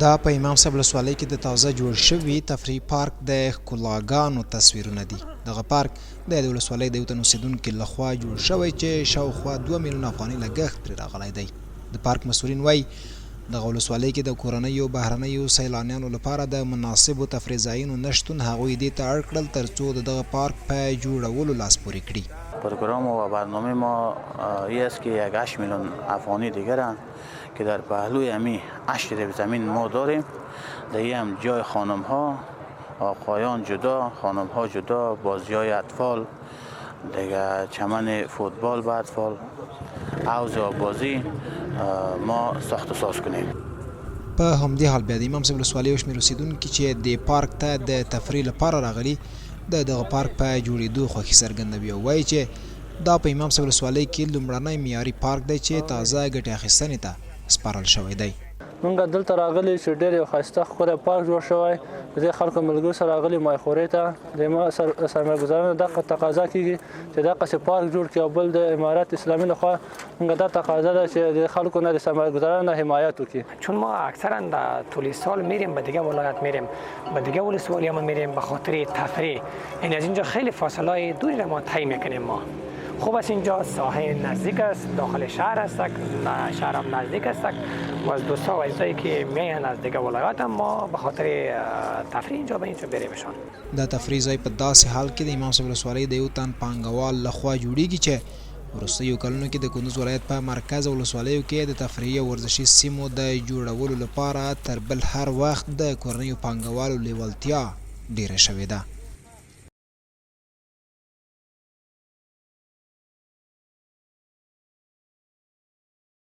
دا په امام صاحب ولسوالۍ کې د تازه جوړ شوي تفریحي پارک د ښکلاګانو تصویرونه دي. دغه پارک د ولسوالۍ د یو تن اوسیدونکي لخوا جوړ شوی چې شاوخوا 2 میلیونه افغانۍ لګښت پرې راغلی دی. د پارک مسؤلین وایي دغه ولسوالۍ کې د کورنیو بهرنیو سیلانیانو لپاره د مناسبو تفریح ځایونو نشتون هغوی دې ته اړ کړل ترڅو د دغه پارک په جوړولو لاس پورې کړي. پروگرام و برنامه ما این است که 8 میلیون افغانی دیگر هم که در پهلوی امی 8 ریب زمین ما داریم. دیگه هم جای خانم ها، آقایان جدا، خانم ها جدا، بازی‌های اطفال، دیگه چمن فوتبال با اطفال، حوض آبازی ما ساخت و ساز کنیم. په همدې حال بیا د امام صاحب ولسوالۍ یو شمېر اوسیدونکي چې د پارک ته د تفریح لپاره راغلي د دغه پارک په جوړېدو خوښي څرګندوي او وایي چې دا په امام صاحب ولسوالۍ کې لومړنی معیاري پارک دی چې تازه ګټې اخیستنې ته سپارل شوی دی. مونږ دلته راغلي چې ډېر یو ښایسته ښکلی پارک جوړ شوی. د دې خلکو ملګرو سره راغلي مایخورې ته د ما سرمایه‌ګزارانو دغه تقاضا کېږي چې دغسې پارک جوړ کړي او بل د امارت اسلامي لخوا مونږ دا تقاضا ده چې د خلکو نه د سرمایه‌ګزارانو نه حمایت وکړي. چون ما اکثرا طول سال میریم به دیگه ولایت میریم به دیگه ولسوالی هم میریم به خاطر تفریح. یعنی از اینجا خیلی فاصله دوری را ما طی میکنیم. ما خوب است اینجا ساحل نزدیک است، داخل شهر است، شهر هم نزدیک است و از دوستا و عزیزایی که میان از دیگه ولایات هم ما به خاطر تفریح اینجا به اینجا بریمشان. دا تفریح ځای په داسې حال کې د امام صاحب ولسوالۍ د یو تن پانګوال لخوا جوړیږي چې وروستیو کلونو کې د کندوز ولایت په مرکز ولسوالیو کې د تفریحي او ورزشي سیمو د جوړولو لپاره تر بل هر وخت د کورنیو پانګوالو لیوالتیا ډیره شوې ده.